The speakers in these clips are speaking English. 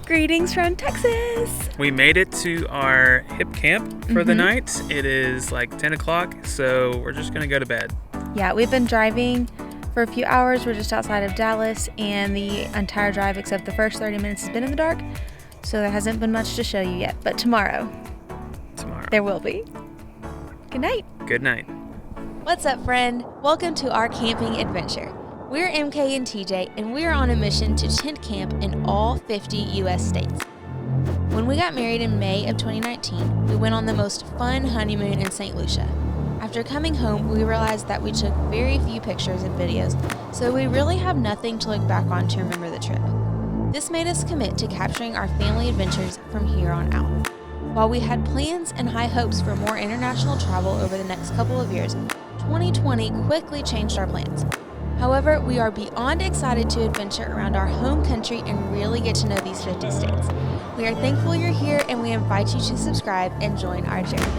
Greetings from Texas. We made it to our Hipcamp for the night. It is like 10 o'clock, so we're just gonna go to bed. Yeah, we've been driving for a few hours. We're just outside of Dallas, and the entire drive except the first 30 minutes has been in the dark, so there hasn't been much to show you yet. But tomorrow there will be. Good night. Good night. What's up, friend? Welcome to our camping adventure. We're MK and TJ, and we're on a mission to tent camp in all 50 U.S. states. When we got married in May of 2019, we went on the most fun honeymoon in St. Lucia. After coming home, we realized that we took very few pictures and videos, so we really have nothing to look back on to remember the trip. This made us commit to capturing our family adventures from here on out. While we had plans and high hopes for more international travel over the next couple of years, 2020 quickly changed our plans. However, we are beyond excited to adventure around our home country and really get to know these 50 states. We are thankful you're here, and we invite you to subscribe and join our journey.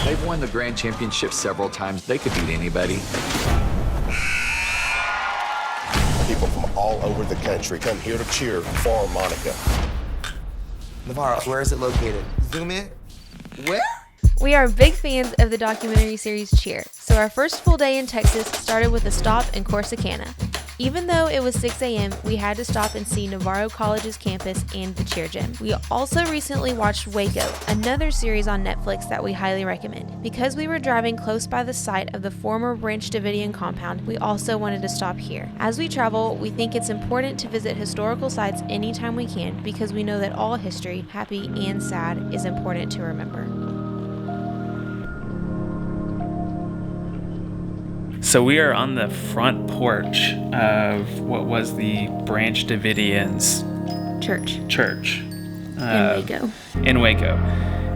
They've won the Grand Championship several times. They could beat anybody. People from all over the country come here to cheer for Monica. Navarro, where is it located? Zoom in. Where? We are big fans of the documentary series Cheer, so our first full day in Texas started with a stop in Corsicana. Even though it was 6 a.m., we had to stop and see Navarro College's campus and the Cheer Gym. We also recently watched Waco, another series on Netflix that we highly recommend. Because we were driving close by the site of the former Branch Davidian Compound, we also wanted to stop here. As we travel, we think it's important to visit historical sites anytime we can because we know that all history, happy and sad, is important to remember. So we are on the front porch of what was the Branch Davidians Church in Waco.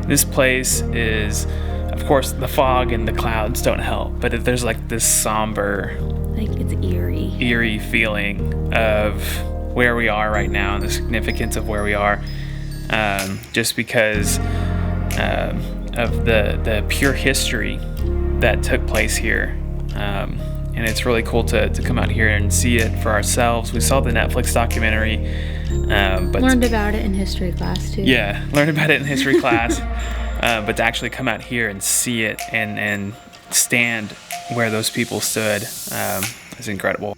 This place is, of course, the fog and the clouds don't help, but there's like this somber, like it's eerie feeling of where we are right now and the significance of where we are, just because of the pure history that took place here. And it's really cool to come out here and see it for ourselves. We saw the Netflix documentary, but learned about it in history class too. Yeah, learned about it in history class, but to actually come out here and see it and stand where those people stood is incredible.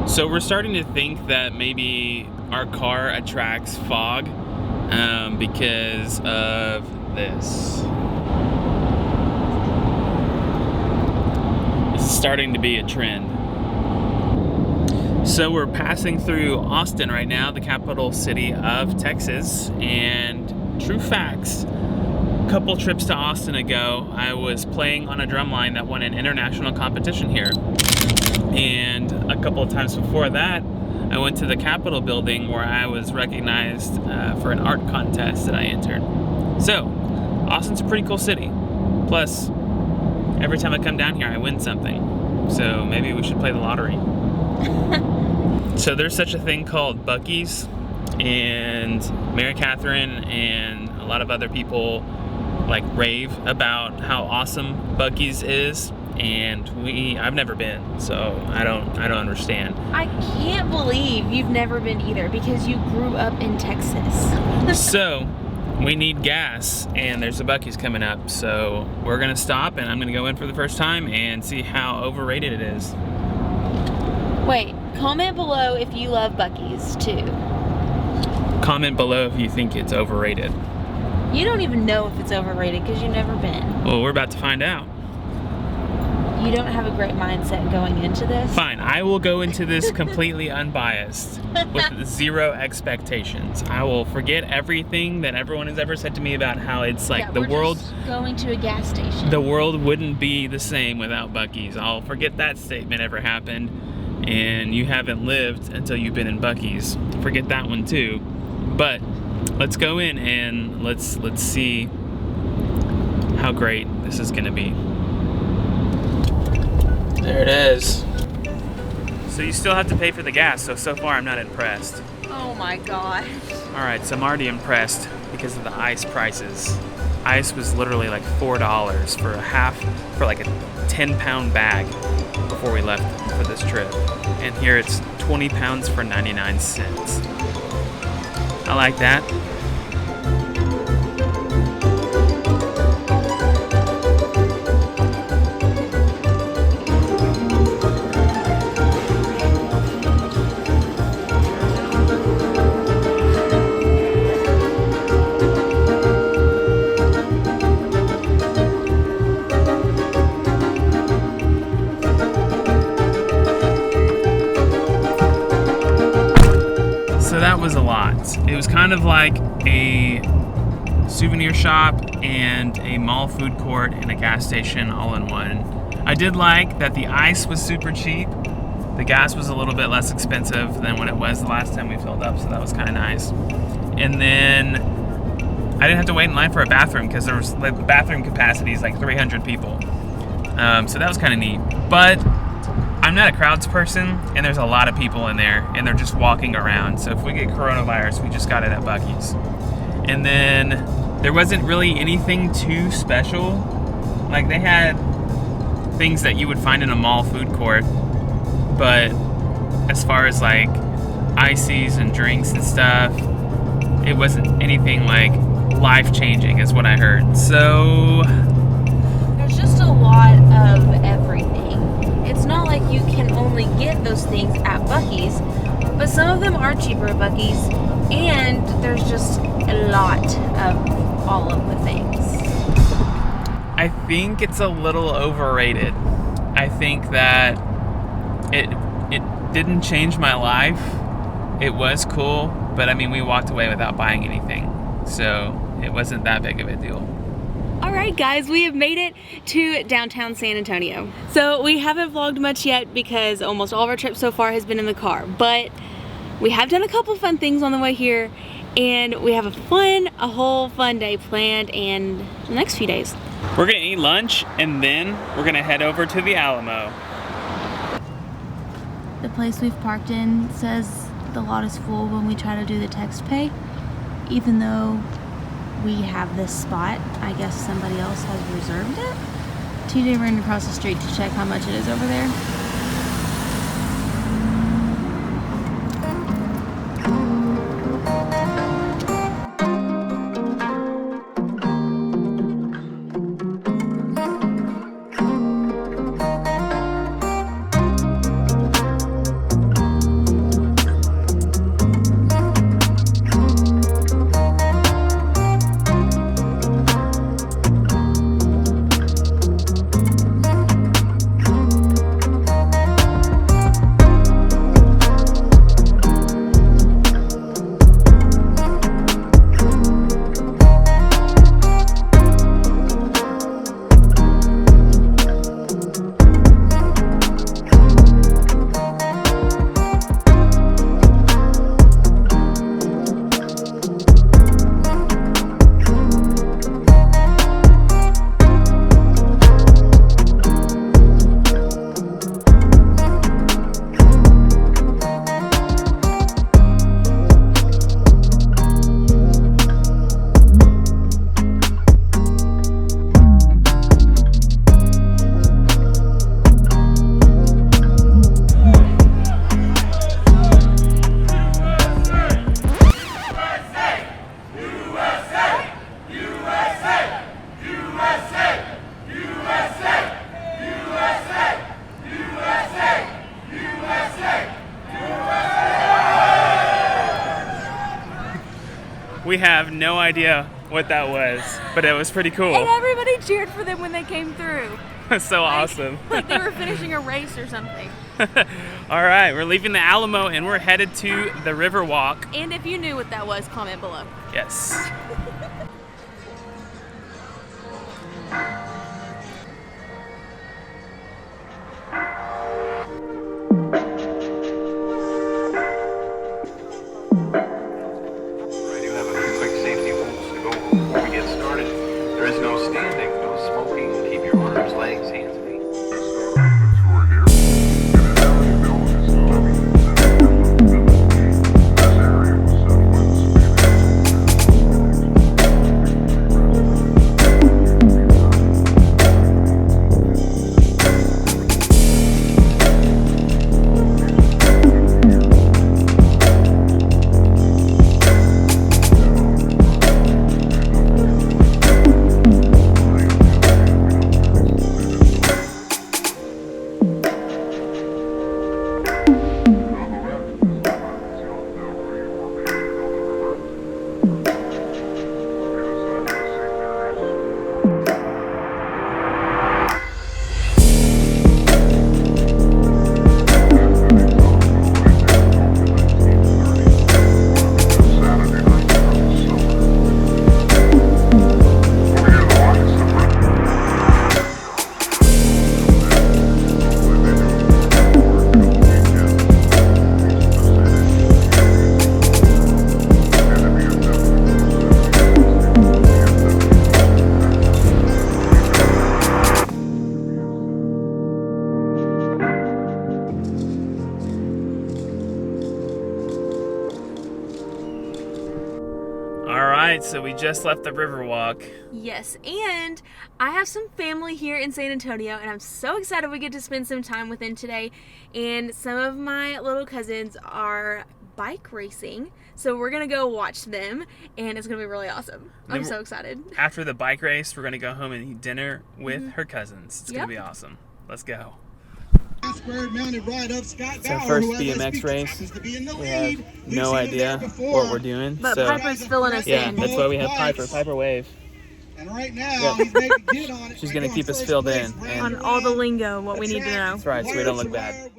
So we're starting to think that maybe our car attracts fog because of this. It's starting to be a trend. So we're passing through Austin right now, the capital city of Texas, and true facts. A couple trips to Austin ago, I was playing on a drumline that won an international competition here. And a couple of times before that, I went to the Capitol building where I was recognized for an art contest that I entered. So, Austin's a pretty cool city. Plus, every time I come down here, I win something. So maybe we should play the lottery. So there's such a thing called Buc-ee's, and Mary Catherine and a lot of other people like rave about how awesome Buc-ee's is, and I've never been, so I don't understand. I can't believe you've never been either, because you grew up in Texas. So we need gas, and there's a Buc-ee's coming up, so we're gonna stop, and I'm gonna go in for the first time and see how overrated it is. Wait, comment below if you love Buc-ee's too. Comment below if you think it's overrated. You don't even know if it's overrated because you've never been. Well, we're about to find out. You don't have a great mindset going into this? Fine, I will go into this completely unbiased with zero expectations. I will forget everything that everyone has ever said to me about how it's like the world. Just going to a gas station. The world wouldn't be the same without Buc-ee's. I'll forget that statement ever happened, and you haven't lived until you've been in Buc-ee's. Forget that one too. But let's go in and let's see how great this is gonna be. There it is. So you still have to pay for the gas, so far I'm not impressed. Oh my god. Alright, so I'm already impressed because of the ice prices. Ice was literally like $4 for like a 10-pound bag before we left for this trip. And here it's 20 pounds for 99 cents. I like that. Was a lot. It was kind of like a souvenir shop and a mall food court and a gas station all in one. I did like that the ice was super cheap. The gas was a little bit less expensive than when it was the last time we filled up, so that was kind of nice. And then I didn't have to wait in line for a bathroom because there was the bathroom capacity is like 300 people. So that was kind of neat. But I'm not a crowds person, and there's a lot of people in there, and they're just walking around. So if we get coronavirus, we just got it at Buc-ee's. And then there wasn't really anything too special. Like, they had things that you would find in a mall food court, but as far as like ices and drinks and stuff, it wasn't anything like life-changing is what I heard. So there's just a lot of everything. It's not like you can only get those things at Buc-ee's, but some of them are cheaper at Buc-ee's, and there's just a lot of all of the things. I think it's a little overrated. I think that it didn't change my life. It was cool, but I mean, we walked away without buying anything, so it wasn't that big of a deal. All right, guys, we have made it to downtown San Antonio. So we haven't vlogged much yet because almost all of our trip so far has been in the car, but we have done a couple fun things on the way here, and we have a whole fun day planned in the next few days. We're gonna eat lunch, and then we're gonna head over to the Alamo. The place we've parked in says the lot is full when we try to do the text pay, even though we have this spot. I guess somebody else has reserved it. TJ ran across the street to check how much it is over there. We have no idea what that was, but it was pretty cool. And everybody cheered for them when they came through. So awesome. Like they were finishing a race or something. All right, we're leaving the Alamo and we're headed to the Riverwalk. And if you knew what that was, comment below. Yes. I do have a few quick safety rules to go over before we get started. There is no standing, no smoking. Keep your arms, legs, hands, and feet. Alright, so we just left the Riverwalk. Yes, and I have some family here in San Antonio, and I'm so excited we get to spend some time with them today. And some of my little cousins are bike racing, so we're gonna go watch them, and it's gonna be really awesome. I'm so excited. After the bike race, we're gonna go home and eat dinner with her cousins. It's gonna be awesome. Let's go. It's our first BMX race. We have no idea what we're doing. But so Piper's filling us yeah, in. that's why we have Piper. Piper wave. And right now, he's making good on it. She's gonna keep us filled in. And On all the lingo, what we need to know. that's right, so we don't look bad.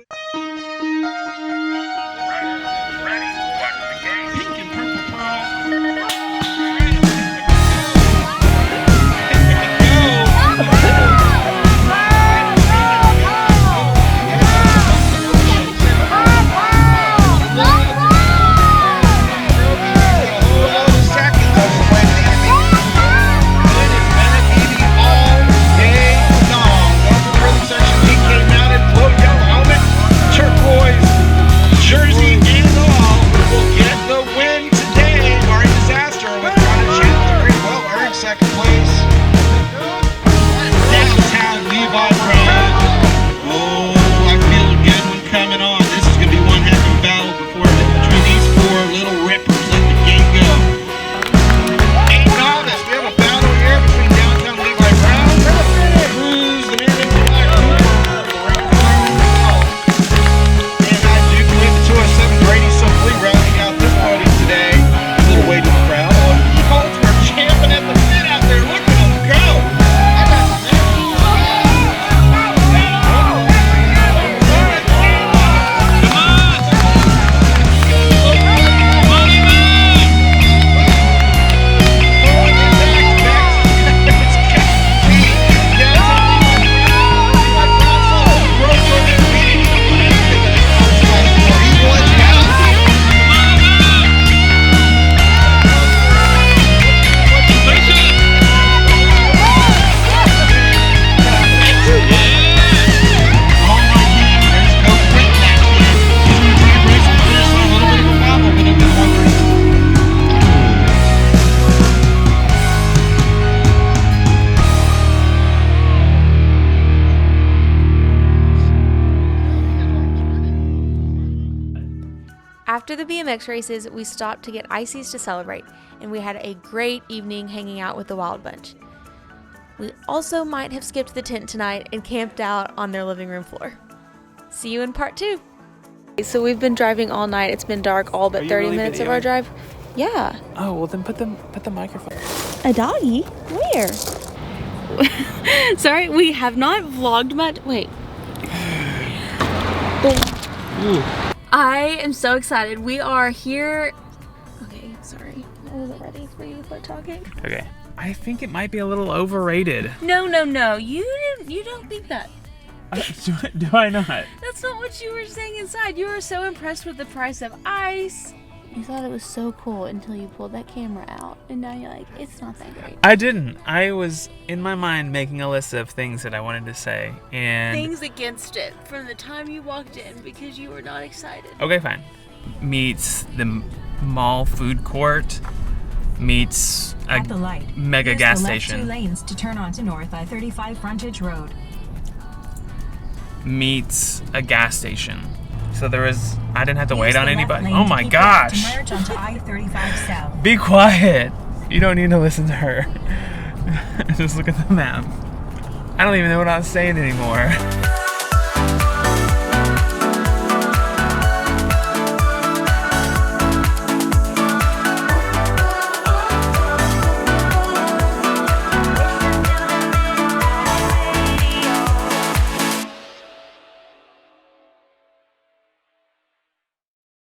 After the BMX races, we stopped to get ices to celebrate, and we had a great evening hanging out with the Wild Bunch. We also might have skipped the tent tonight and camped out on their living room floor. See you in part 2. So we've been driving all night. It's been dark all but 30 minutes of our drive. Yeah. Oh, well then put the microphone. A doggy? Where? Sorry, we have not vlogged much. Wait. I am so excited. We are here. Okay, sorry. I wasn't ready for you to start talking. Okay. I think it might be a little overrated. No. You don't think that. Do I not? That's not what you were saying inside. You were so impressed with the price of ice. You thought it was so cool until you pulled that camera out. And now you're like, it's not that great. I didn't. I was in my mind making a list of things that I wanted to say. And Things against it from the time you walked in because you were not excited. okay, fine. Meets the mall food court. Meets a At the light, mega use gas the left station. 2 lanes to turn onto North I-35 Frontage Road. Meets a gas station. So I didn't have to Use wait the on left anybody. lane Oh to my keep left gosh. To merge onto I-35 South. Be quiet. You don't need to listen to her. Just look at the map. I don't even know what I was saying anymore.